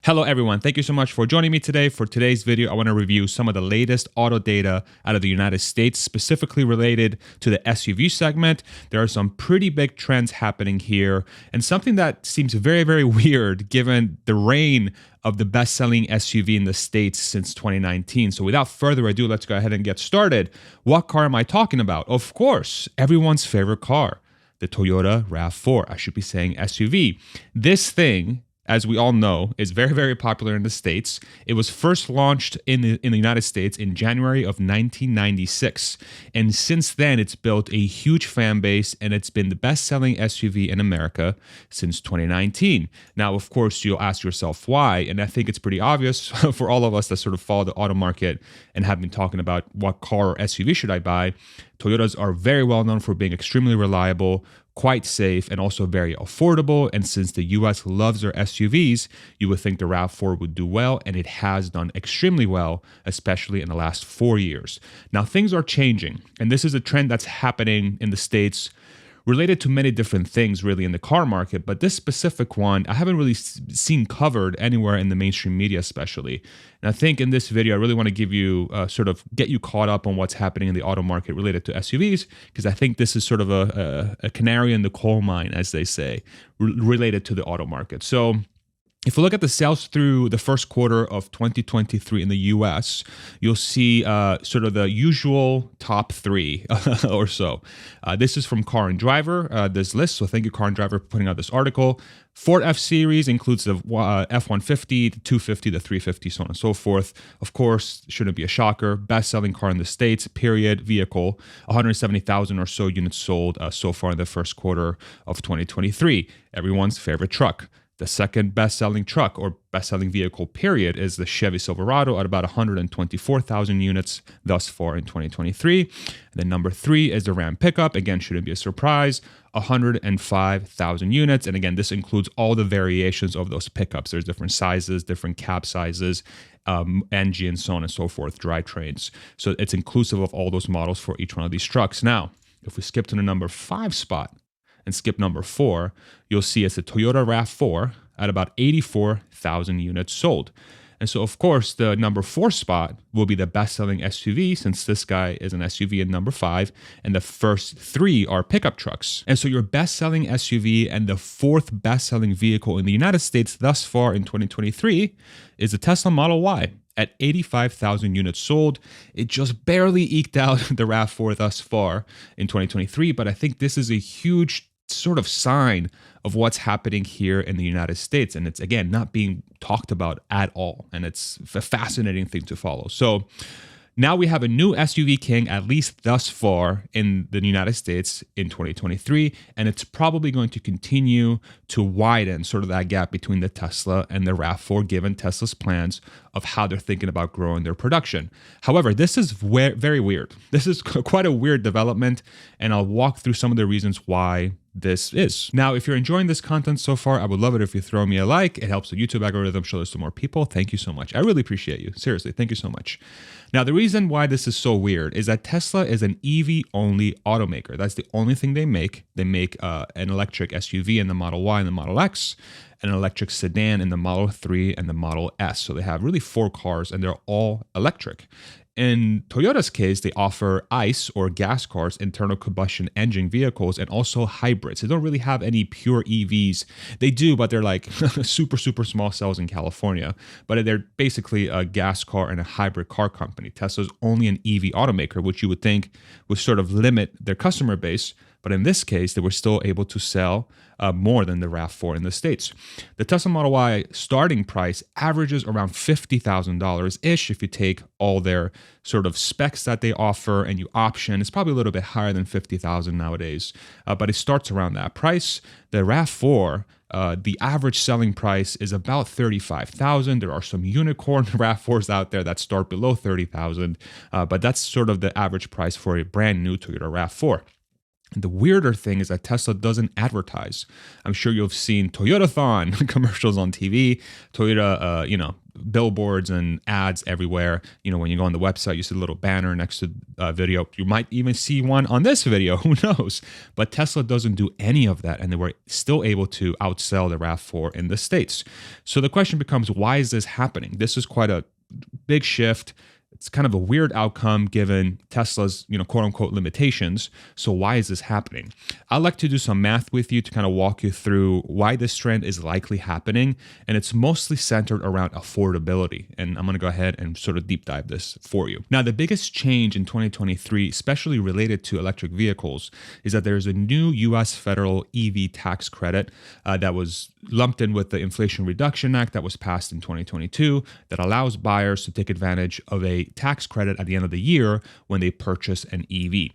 Hello everyone, thank you so much for joining me today. For today's video, I want to review some of the latest auto data out of the United States, specifically related to the SUV segment. There are some pretty big trends happening here, and something that seems very, very weird given the reign of the best-selling SUV in the States since 2019. So without further ado, let's go ahead and get started. What car am I talking about? Of course, everyone's favorite car, the Toyota RAV4. I should be saying SUV. This thing, as we all know, is very, very popular in the States. It was first launched in the United States in January of 1996. And since then, it's built a huge fan base, and it's been the best-selling SUV in America since 2019. Now, of course, you'll ask yourself why, and I think it's pretty obvious for all of us that sort of follow the auto market and have been talking about what car or SUV should I buy. Toyotas are very well known for being extremely reliable, quite safe, and also very affordable. And since the US loves their SUVs, you would think the RAV4 would do well, and it has done extremely well, especially in the last 4 years. Now, things are changing, and this is a trend that's happening in the States related to many different things really in the car market, but this specific one I haven't really seen covered anywhere in the mainstream media especially. And I think in this video I really want to give you get you caught up on what's happening in the auto market related to SUVs, because I think this is sort of a canary in the coal mine, as they say, related to the auto market. So if we look at the sales through the first quarter of 2023 in the US, you'll see sort of the usual top three or so. This is from Car and Driver, this list. So thank you, Car and Driver, for putting out this article. Ford F-Series includes the F-150, the 250, the 350, so on and so forth. Of course, shouldn't be a shocker. Best-selling car in the States, period, vehicle. 170,000 or so units sold so far in the first quarter of 2023. Everyone's favorite truck. The second best-selling truck or best-selling vehicle, period, is the Chevy Silverado at about 124,000 units thus far in 2023. And then number 3 is the Ram pickup. Again, shouldn't be a surprise, 105,000 units. And again, this includes all the variations of those pickups. There's different sizes, different cab sizes, engine, so on and so forth, drivetrains. So it's inclusive of all those models for each one of these trucks. Now, if we skip to the number 5 spot, and skip number 4, you'll see it's a Toyota RAV4 at about 84,000 units sold. And so, of course, the number 4 spot will be the best-selling SUV, since this guy is an SUV in number 5, and the first 3 are pickup trucks. And so your best-selling SUV and the 4th best-selling vehicle in the United States thus far in 2023 is the Tesla Model Y. At 85,000 units sold. It just barely eked out the RAV4 thus far in 2023, but I think this is a huge sort of sign of what's happening here in the United States. And it's, again, not being talked about at all. And it's a fascinating thing to follow. So now we have a new SUV king, at least thus far in the United States in 2023, and it's probably going to continue to widen sort of that gap between the Tesla and the RAV4, given Tesla's plans of how they're thinking about growing their production. However, this is very weird. This is quite a weird development, and I'll walk through some of the reasons why this is. Now, if you're enjoying this content so far, I would love it if you throw me a like. It helps the YouTube algorithm show this to more people. Thank you so much. I really appreciate you. Seriously, thank you so much. Now, the reason why this is so weird is that Tesla is an EV-only automaker. That's the only thing they make. They make an electric SUV in the Model Y and the Model X, an electric sedan in the Model 3 and the Model S. So they have really 4 cars, and they're all electric. In Toyota's case, they offer ICE or gas cars, internal combustion engine vehicles, and also hybrids. They don't really have any pure EVs. They do, but they're like super small cells in California. But they're basically a gas car and a hybrid car company. Tesla's only an EV automaker, which you would think would sort of limit their customer base. But in this case, they were still able to sell more than the RAV4 in the States. The Tesla Model Y starting price averages around $50,000-ish if you take all their sort of specs that they offer and you option. It's probably a little bit higher than $50,000 nowadays, but it starts around that price. The RAV4, the average selling price is about $35,000. There are some unicorn RAV4s out there that start below $30,000, but that's sort of the average price for a brand new Toyota RAV4. And the weirder thing is that Tesla doesn't advertise. I'm sure you've seen Toyotathon commercials on TV, Toyota, billboards and ads everywhere. When you go on the website, you see a little banner next to a video. You might even see one on this video. Who knows? But Tesla doesn't do any of that, and they were still able to outsell the RAV4 in the States. So the question becomes, why is this happening? This is quite a big shift. It's kind of a weird outcome given Tesla's, quote unquote limitations. So why is this happening? I'd like to do some math with you to kind of walk you through why this trend is likely happening. And it's mostly centered around affordability. And I'm going to go ahead and sort of deep dive this for you. Now, the biggest change in 2023, especially related to electric vehicles, is that there's a new US federal EV tax credit that was lumped in with the Inflation Reduction Act that was passed in 2022 that allows buyers to take advantage of a tax credit at the end of the year when they purchase an EV.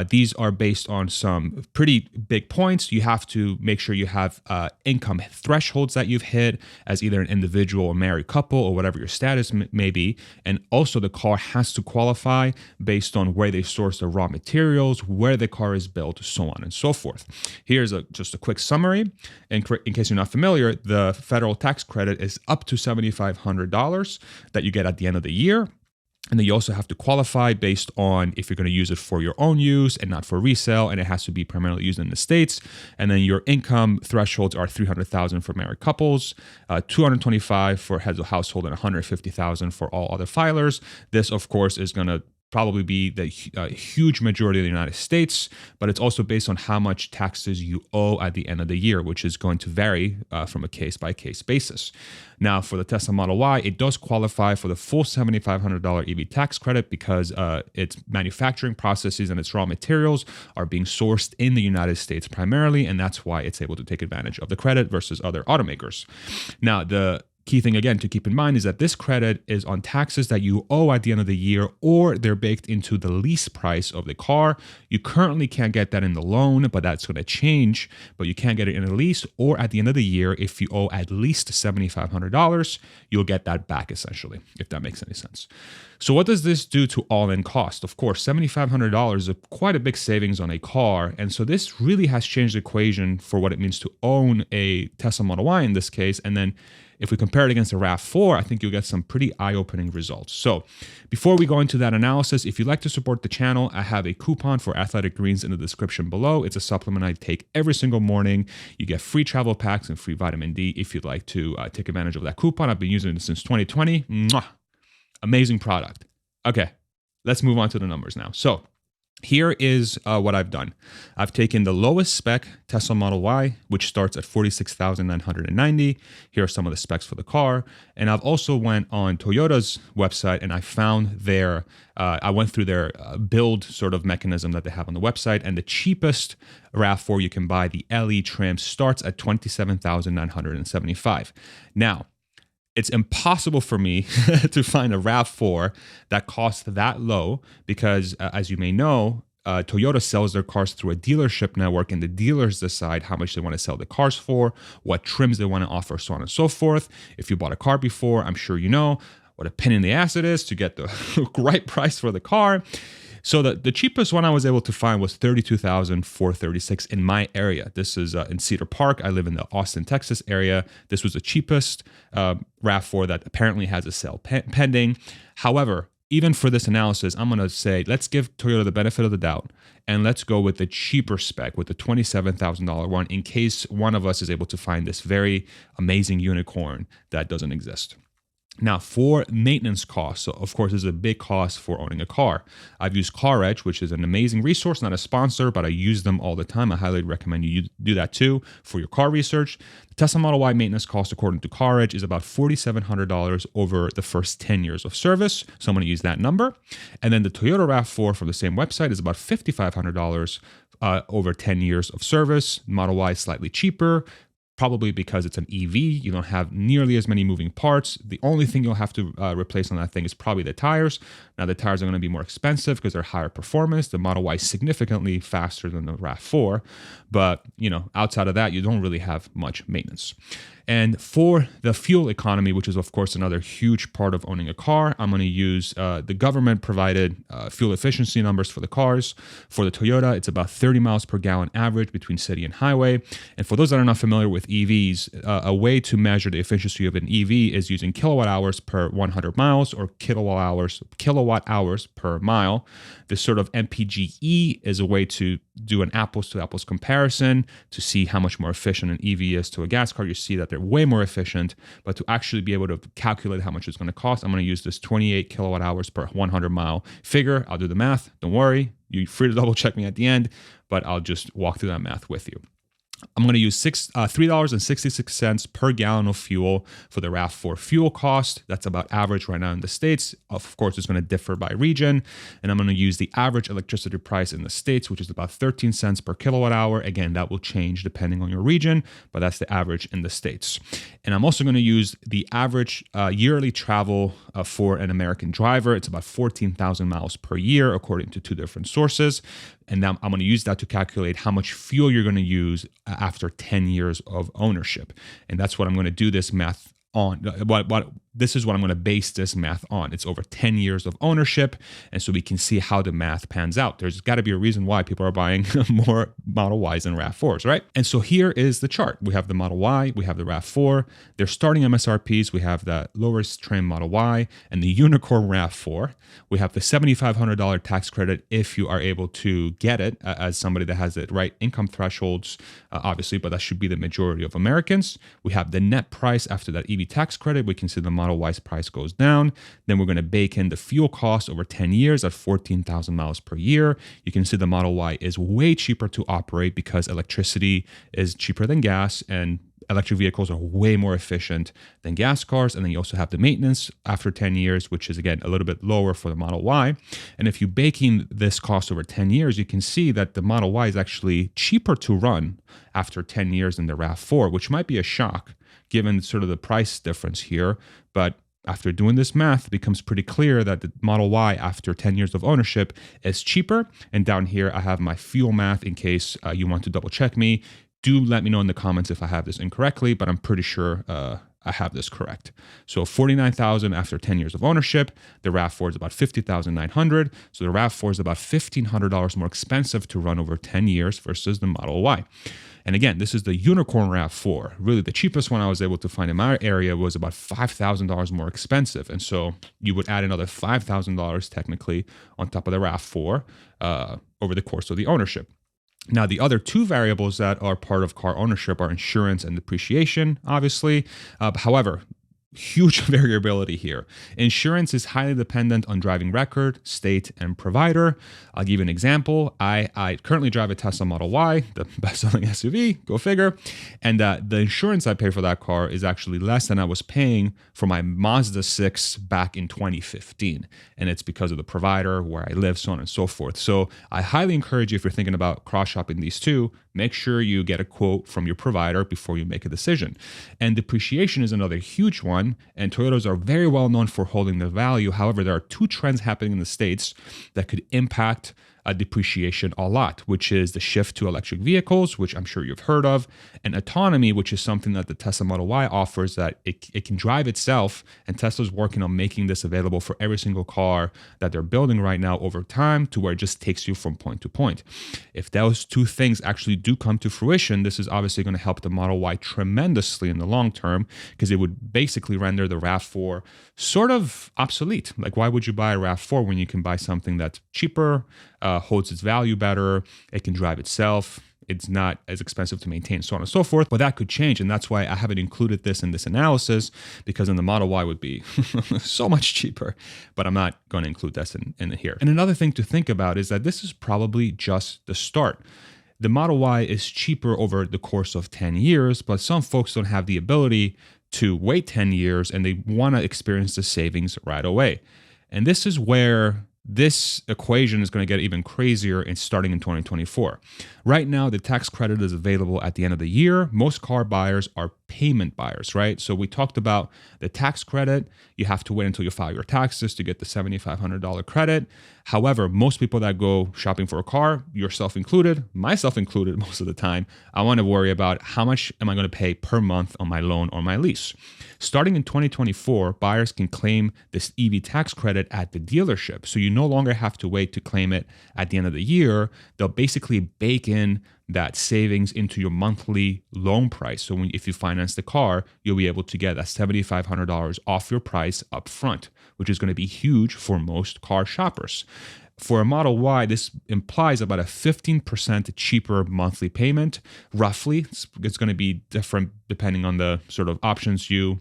These are based on some pretty big points. You have to make sure you have income thresholds that you've hit as either an individual or married couple or whatever your status may be. And also the car has to qualify based on where they source the raw materials, where the car is built, so on and so forth. Here's just a quick summary. In case you're not familiar, the federal tax credit is up to $7,500 that you get at the end of the year. And then you also have to qualify based on if you're going to use it for your own use and not for resale, and it has to be primarily used in the States. And then your income thresholds are $300,000 for married couples, $225,000 for heads of household, and $150,000 for all other filers. This, of course, is going to probably be the huge majority of the United States, but it's also based on how much taxes you owe at the end of the year, which is going to vary from a case-by-case basis. Now, for the Tesla Model Y, it does qualify for the full $7,500 EV tax credit because its manufacturing processes and its raw materials are being sourced in the United States primarily, and that's why it's able to take advantage of the credit versus other automakers. Now, the key thing, again, to keep in mind is that this credit is on taxes that you owe at the end of the year, or they're baked into the lease price of the car. You currently can't get that in the loan, but that's going to change. But you can get it in a lease, or at the end of the year, if you owe at least $7,500, you'll get that back essentially, if that makes any sense. So what does this do to all-in cost? Of course, $7,500 is quite a big savings on a car. And so this really has changed the equation for what it means to own a Tesla Model Y in this case. And then if we compare it against the RAV4, I think you'll get some pretty eye-opening results. So before we go into that analysis, if you'd like to support the channel, I have a coupon for Athletic Greens in the description below. It's a supplement I take every single morning. You get free travel packs and free vitamin D if you'd like to take advantage of that coupon. I've been using it since 2020. Mwah! Amazing product. Okay, let's move on to the numbers now. So here is what I've done. I've taken the lowest spec Tesla Model Y, which starts at $46,990. Here are some of the specs for the car. And I've also went on Toyota's website and I found I went through their build sort of mechanism that they have on the website. And the cheapest RAV4 you can buy, the LE trim, starts at $27,975. Now, it's impossible for me to find a RAV4 that costs that low because, as you may know, Toyota sells their cars through a dealership network, and the dealers decide how much they want to sell the cars for, what trims they want to offer, so on and so forth. If you bought a car before, I'm sure you know what a pain in the ass it is to get the right price for the car. So the cheapest one I was able to find was $32,436 in my area. This is in Cedar Park. I live in the Austin, Texas area. This was the cheapest RAV4 that apparently has a sale pending. However, even for this analysis, I'm going to say, let's give Toyota the benefit of the doubt and let's go with the cheaper spec, with the $27,000 one, in case one of us is able to find this very amazing unicorn that doesn't exist. Now, for maintenance costs, so of course, this is a big cost for owning a car. I've used CarEdge, which is an amazing resource, not a sponsor, but I use them all the time. I highly recommend you do that too for your car research. The Tesla Model Y maintenance cost, according to CarEdge, is about $4,700 over the first 10 years of service. So I'm going to use that number. And then the Toyota RAV4 from the same website is about $5,500 over 10 years of service. Model Y is slightly cheaper, probably because it's an EV. You don't have nearly as many moving parts. The only thing you'll have to replace on that thing is probably the tires. Now, the tires are going to be more expensive because they're higher performance. The Model Y is significantly faster than the RAV4. But, outside of that, you don't really have much maintenance. And for the fuel economy, which is of course another huge part of owning a car, I'm going to use the government provided fuel efficiency numbers for the cars. For the Toyota, it's about 30 miles per gallon average between city and highway. And for those that are not familiar with EVs, a way to measure the efficiency of an EV is using kilowatt hours per 100 miles or kilowatt hours per mile. This sort of MPGE is a way to do an apples to apples comparison to see how much more efficient an EV is to a gas car. You see that they're way more efficient, but to actually be able to calculate how much it's going to cost, I'm going to use this 28 kilowatt hours per 100 mile figure. I'll do the math. Don't worry. You're free to double check me at the end, but I'll just walk through that math with you. I'm going to use $3.66 per gallon of fuel for the RAV4 fuel cost. That's about average right now in the States. Of course, it's going to differ by region. And I'm going to use the average electricity price in the States, which is about 13 cents per kilowatt hour. Again, that will change depending on your region, but that's the average in the States. And I'm also going to use the average yearly travel for an American driver. It's about 14,000 miles per year, according to two different sources. And now I'm going to use that to calculate how much fuel you're going to use after 10 years of ownership. And that's what I'm going to do this math on. This is what I'm going to base this math on. It's over 10 years of ownership. And so we can see how the math pans out. There's got to be a reason why people are buying more Model Ys than RAV4s, right? And so here is the chart. We have the Model Y, we have the RAV4. They're starting MSRPs. We have the lowest trim Model Y and the unicorn RAV4. We have the $7,500 tax credit if you are able to get it as somebody that has the right income thresholds, obviously, but that should be the majority of Americans. We have the net price after that EV tax credit. We can see the Model Y's price goes down. Then we're going to bake in the fuel cost over 10 years at 14,000 miles per year. You can see the Model Y is way cheaper to operate because electricity is cheaper than gas and electric vehicles are way more efficient than gas cars. And then you also have the maintenance after 10 years, which is, again, a little bit lower for the Model Y. And if you bake in this cost over 10 years, you can see that the Model Y is actually cheaper to run after 10 years than the RAV4, which might be a shock given sort of the price difference here. But after doing this math, it becomes pretty clear that the Model Y after 10 years of ownership is cheaper. And down here, I have my fuel math in case you want to double check me. Do let me know in the comments if I have this incorrectly, but I'm pretty sure I have this correct. So $49,000 after 10 years of ownership. The RAV4 is about $50,900. So the RAV4 is about $1,500 more expensive to run over 10 years versus the Model Y. And again, this is the unicorn RAV4. Really, the cheapest one I was able to find in my area was about $5,000 more expensive. And so you would add another $5,000 technically on top of the RAV4 over the course of the ownership. Now, the other two variables that are part of car ownership are insurance and depreciation, obviously. However, huge variability here. Insurance is highly dependent on driving record, state, and provider. I'll give you an example. I currently drive a Tesla Model Y, the best-selling SUV, go figure. And the insurance I pay for that car is actually less than I was paying for my Mazda 6 back in 2015. And it's because of the provider, where I live, so on and so forth. So I highly encourage you, if you're thinking about cross-shopping these two, make sure you get a quote from your provider before you make a decision. And depreciation is another huge one. And Toyotas are very well known for holding the value. However, there are two trends happening in the States that could impact depreciation a lot, which is the shift to electric vehicles, which I'm sure you've heard of, and autonomy, which is something that the Tesla Model Y offers, that it can drive itself. And Tesla's working on making this available for every single car that they're building right now over time, to where it just takes you from point to point. If those two things actually do come to fruition, this is obviously going to help the Model Y tremendously in the long term, because it would basically render the RAV4 sort of obsolete. Like, why would you buy a RAV4 when you can buy something that's cheaper, holds its value better, it can drive itself, it's not as expensive to maintain, so on and so forth. But that could change, and that's why I haven't included this in this analysis, because then the Model Y would be so much cheaper. But I'm not going to include this in here. And another thing to think about is that this is probably just the start. The Model Y is cheaper over the course of 10 years, but some folks don't have the ability to wait 10 years and they want to experience the savings right away. And this is where this equation is going to get even crazier starting in 2024. Right now, the tax credit is available at the end of the year. Most car buyers are payment buyers, right? So we talked about the tax credit. You have to wait until you file your taxes to get the $7,500 credit. However, most people that go shopping for a car, yourself included, myself included most of the time, I want to worry about how much am I going to pay per month on my loan or my lease. Starting in 2024, buyers can claim this EV tax credit at the dealership. So you no longer have to wait to claim it at the end of the year. They'll basically bake in that savings into your monthly loan price. So if you finance the car, you'll be able to get that $7,500 off your price up front, which is going to be huge for most car shoppers. For a Model Y, this implies about a 15% cheaper monthly payment. Roughly, it's going to be different depending on the sort of options you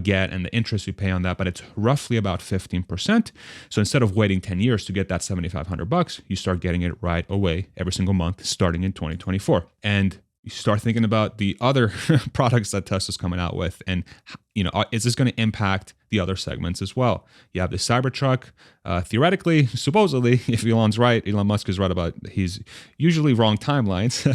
get and the interest you pay on that, but it's roughly about 15%. So instead of waiting 10 years to get that $7,500, you start getting it right away every single month starting in 2024. And you start thinking about the other products that Tesla's coming out with, and is this going to impact the other segments as well? You have the Cybertruck. Theoretically, supposedly, if Elon Musk is right about he's usually wrong timelines.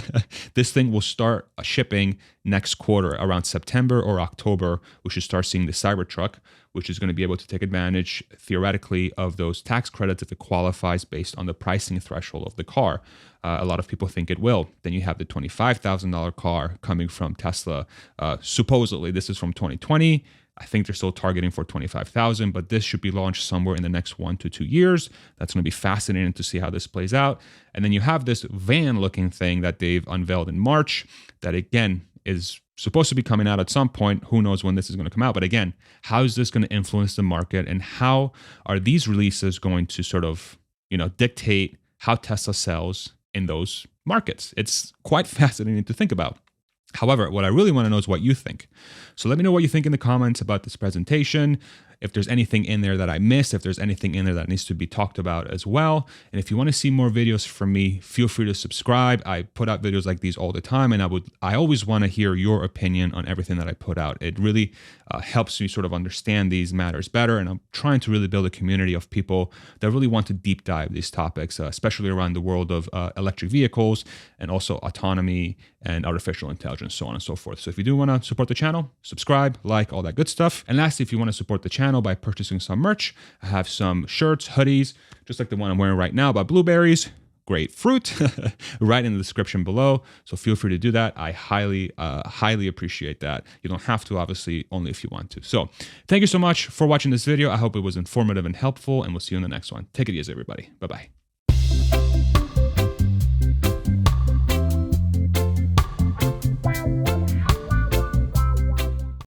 This thing will start shipping next quarter, around September or October. We should start seeing the Cybertruck, which is going to be able to take advantage theoretically of those tax credits if it qualifies based on the pricing threshold of the car. A lot of people think it will. Then you have the $25,000 car coming from Tesla. Supposedly, this is from 2020. I think they're still targeting for 25,000, but this should be launched somewhere in the next 1 to 2 years. That's going to be fascinating to see how this plays out. And then you have this van-looking thing that they've unveiled in March that, again, is supposed to be coming out at some point. Who knows when this is going to come out? But again, how is this going to influence the market, and how are these releases going to sort of, dictate how Tesla sells in those markets? It's quite fascinating to think about. However, what I really want to know is what you think. So let me know what you think in the comments about this presentation. If there's anything in there that I missed, if there's anything in there that needs to be talked about as well. And if you want to see more videos from me, feel free to subscribe. I put out videos like these all the time, and I always want to hear your opinion on everything that I put out. It really helps me sort of understand these matters better, and I'm trying to really build a community of people that really want to deep dive these topics, especially around the world of electric vehicles and also autonomy and artificial intelligence, so on and so forth. So if you do want to support the channel, subscribe, like, all that good stuff. And lastly, if you want to support the channel by purchasing some merch, I have some shirts, hoodies, just like the one I'm wearing right now about blueberries, great fruit, right in the description below. So feel free to do that. I highly appreciate that. You don't have to, obviously, only if you want to. So thank you so much for watching this video. I hope it was informative and helpful, and we'll see you in the next one. Take it easy, everybody. Bye-bye.